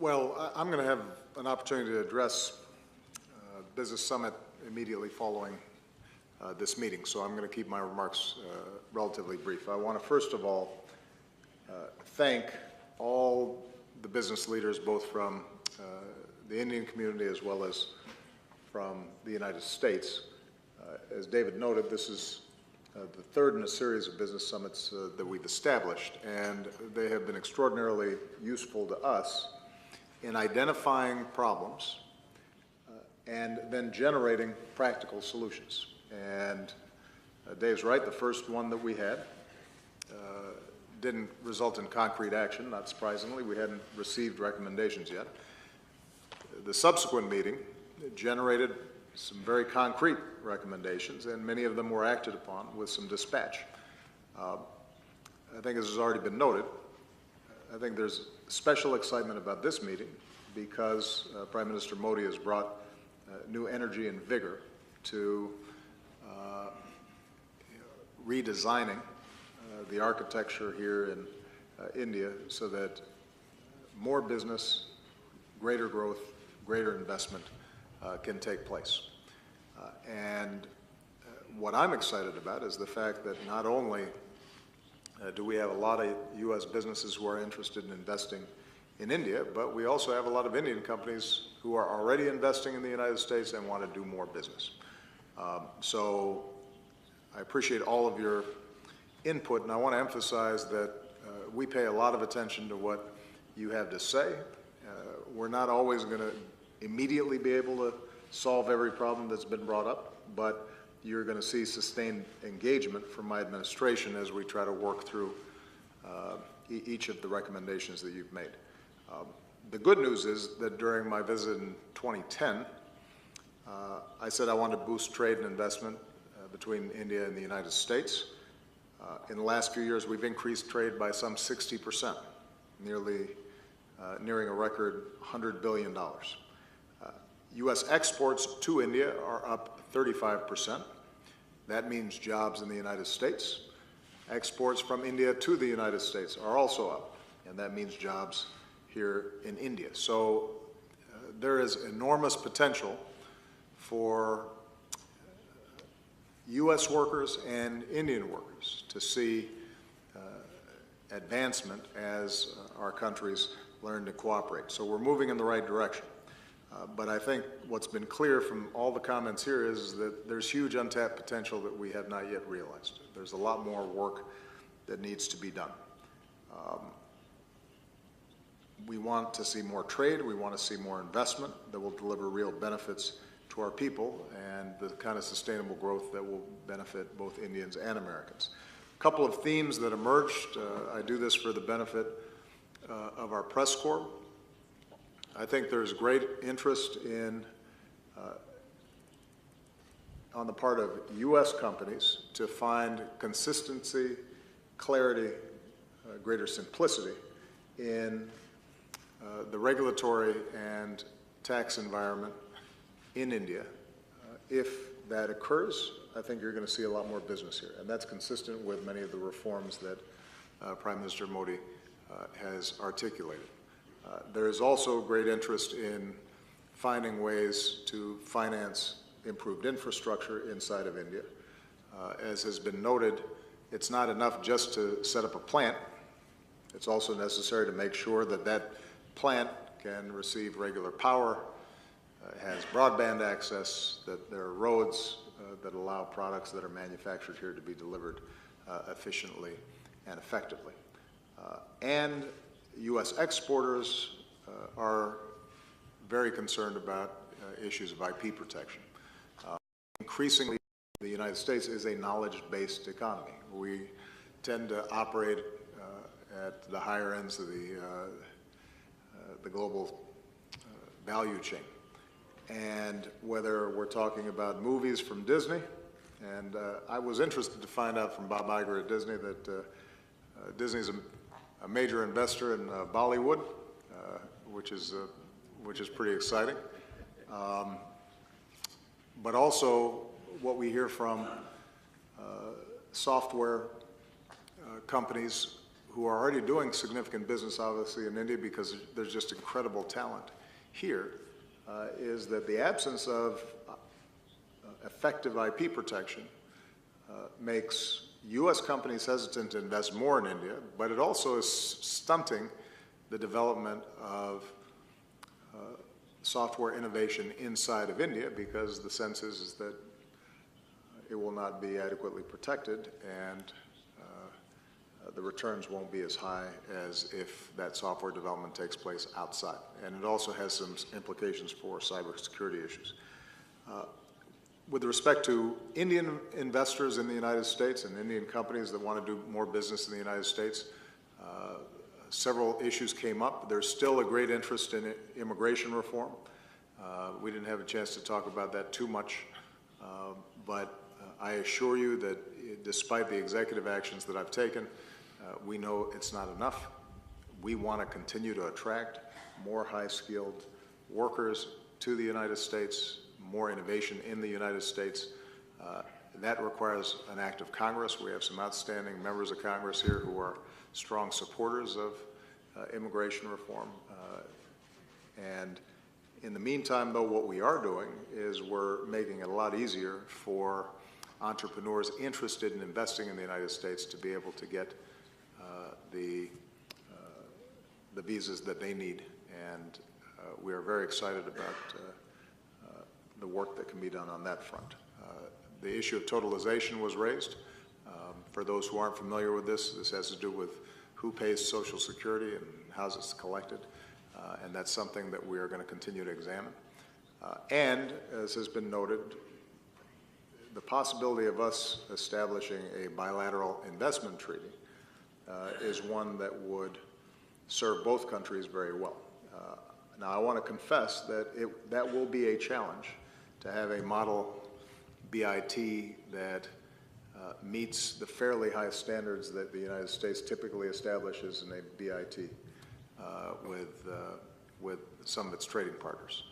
Well, I'm going to have an opportunity to address Business Summit immediately following this meeting, so I'm going to keep my remarks relatively brief. I want to first of all thank all the business leaders, both from the Indian community as well as from the United States. As David noted, this is the third in a series of business summits that we've established, and they have been extraordinarily useful to us in identifying problems and then generating practical solutions. And Dave's right, the first one that we had didn't result in concrete action, not surprisingly. We hadn't received recommendations yet. The subsequent meeting generated some very concrete recommendations, and many of them were acted upon with some dispatch. I think, as has already been noted, I think there's special excitement about this meeting because Prime Minister Modi has brought new energy and vigor to redesigning the architecture here in India so that more business, greater growth, greater investment can take place. And what I'm excited about is the fact that not only do we have a lot of U.S. businesses who are interested in investing in India, but we also have a lot of Indian companies who are already investing in the United States and want to do more business. So I appreciate all of your input, and I want to emphasize that we pay a lot of attention to what you have to say. We're not always going to immediately be able to solve every problem that's been brought up, but you're going to see sustained engagement from my administration as we try to work through each of the recommendations that you've made. The good news is that during my visit in 2010, I said I wanted to boost trade and investment between India and the United States. In the last few years, we've increased trade by some 60%, nearing a record $100 billion. U.S. exports to India are up 35%. That means jobs in the United States. Exports from India to the United States are also up, and that means jobs here in India. So there is enormous potential for U.S. workers and Indian workers to see advancement as our countries learn to cooperate. So we're moving in the right direction. But I think what's been clear from all the comments here is that there's huge untapped potential that we have not yet realized. There's a lot more work that needs to be done. We want to see more trade. We want to see more investment that will deliver real benefits to our people and the kind of sustainable growth that will benefit both Indians and Americans. A couple of themes that emerged. I do this for the benefit of our press corps. I think there's great interest in, on the part of U.S. companies to find consistency, clarity, greater simplicity in the regulatory and tax environment in India. If that occurs, I think you're going to see a lot more business here, and that's consistent with many of the reforms that Prime Minister Modi has articulated. There is also great interest in finding ways to finance improved infrastructure inside of India. As has been noted, it's not enough just to set up a plant. It's also necessary to make sure that that plant can receive regular power, has broadband access, that there are roads that allow products that are manufactured here to be delivered efficiently and effectively. And U.S. exporters are very concerned about issues of IP protection. Increasingly, the United States is a knowledge-based economy. We tend to operate at the higher ends of the global value chain. And whether we're talking about movies from Disney, and I was interested to find out from Bob Iger at Disney that Disney's a major investor in Bollywood, which is pretty exciting. But also what we hear from software companies who are already doing significant business, obviously, in India because there's just incredible talent here, is that the absence of effective IP protection makes U.S. companies hesitant to invest more in India, but it also is stunting the development of software innovation inside of India, because the sense is that it will not be adequately protected, and the returns won't be as high as if that software development takes place outside. And it also has some implications for cybersecurity issues. With respect to Indian investors in the United States and Indian companies that want to do more business in the United States, several issues came up. There's still a great interest in immigration reform. We didn't have a chance to talk about that too much, but I assure you that despite the executive actions that I've taken, we know it's not enough. We want to continue to attract more high-skilled workers to the United States, more innovation in the United States. That requires an act of Congress. We have some outstanding members of Congress here who are strong supporters of immigration reform. And in the meantime, though, what we are doing is we're making it a lot easier for entrepreneurs interested in investing in the United States to be able to get the visas that they need. And we are very excited about the work that can be done on that front. The issue of totalization was raised. For those who aren't familiar with this has to do with who pays Social Security and how it's collected. And that's something that we are going to continue to examine. And, as has been noted, the possibility of us establishing a bilateral investment treaty is one that would serve both countries very well. Now, I want to confess that that will be a challenge to have a model BIT that meets the fairly high standards that the United States typically establishes in a BIT with some of its trading partners.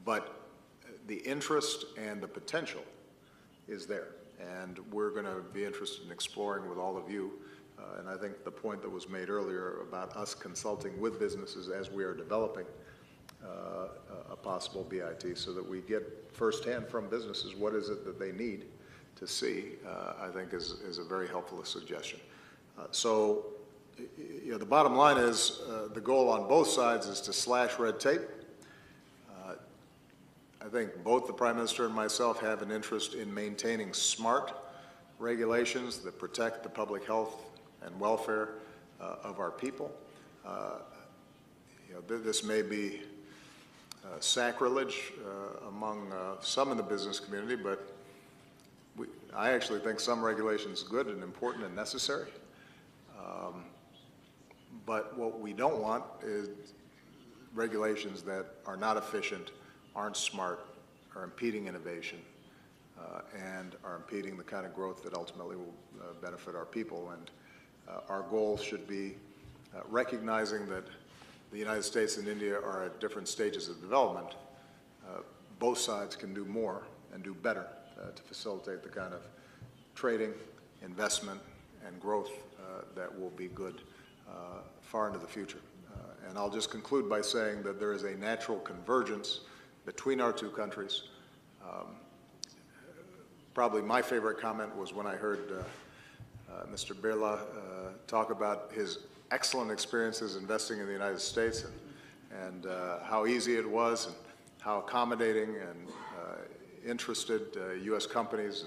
But the interest and the potential is there, and we're going to be interested in exploring with all of you. And I think the point that was made earlier about us consulting with businesses as we are developing a possible BIT, so that we get firsthand from businesses what is it that they need to see, I think is a very helpful suggestion. So, the bottom line is the goal on both sides is to slash red tape. I think both the Prime Minister and myself have an interest in maintaining smart regulations that protect the public health and welfare of our people. This may be sacrilege among some in the business community, but I actually think some regulation is good and important and necessary. But what we don't want is regulations that are not efficient, aren't smart, are impeding innovation, and are impeding the kind of growth that ultimately will benefit our people. And our goal should be recognizing that the United States and India are at different stages of development. Both sides can do more and do better to facilitate the kind of trading, investment, and growth that will be good far into the future. And I'll just conclude by saying that there is a natural convergence between our two countries. Probably my favorite comment was when I heard Mr. Birla talk about his excellent experiences investing in the United States and how easy it was and how accommodating and interested U.S. companies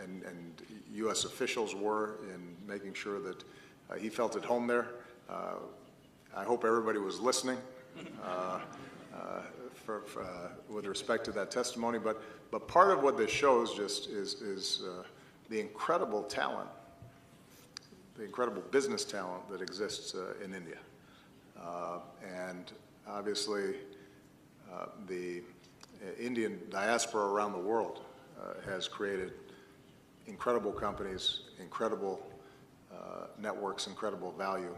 and U.S. officials were in making sure that he felt at home there. I hope everybody was listening with respect to that testimony. But part of what this shows just is the incredible talent, the incredible business talent that exists in India. And obviously, the Indian diaspora around the world has created incredible companies, incredible networks, incredible value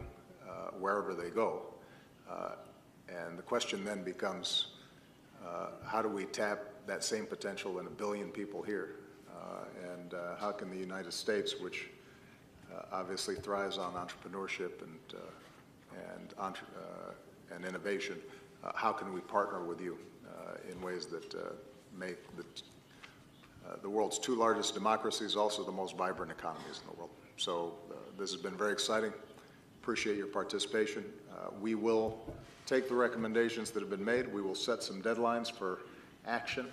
wherever they go. And the question then becomes, how do we tap that same potential in 1 billion people here? And how can the United States, which obviously thrives on entrepreneurship and innovation. How can we partner with you in ways that make the world's two largest democracies also the most vibrant economies in the world? So this has been very exciting. Appreciate your participation. We will take the recommendations that have been made. We will set some deadlines for action.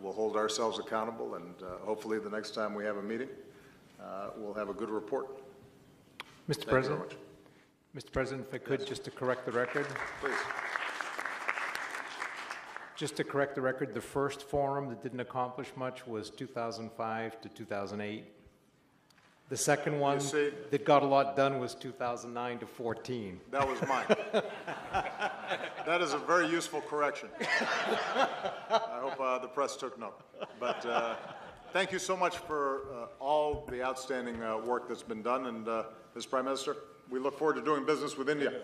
We'll hold ourselves accountable, and hopefully the next time we have a meeting, we'll have a good report. Mr. President, Mr. President, if I could, just to correct the record. Please. Just to correct the record, the first forum that didn't accomplish much was 2005 to 2008. The second one that got a lot done was 2009 to 14. That was mine. That is a very useful correction. I hope the press took note. But thank you so much for all the outstanding work that's been done. And Mr. Prime Minister, we look forward to doing business with India.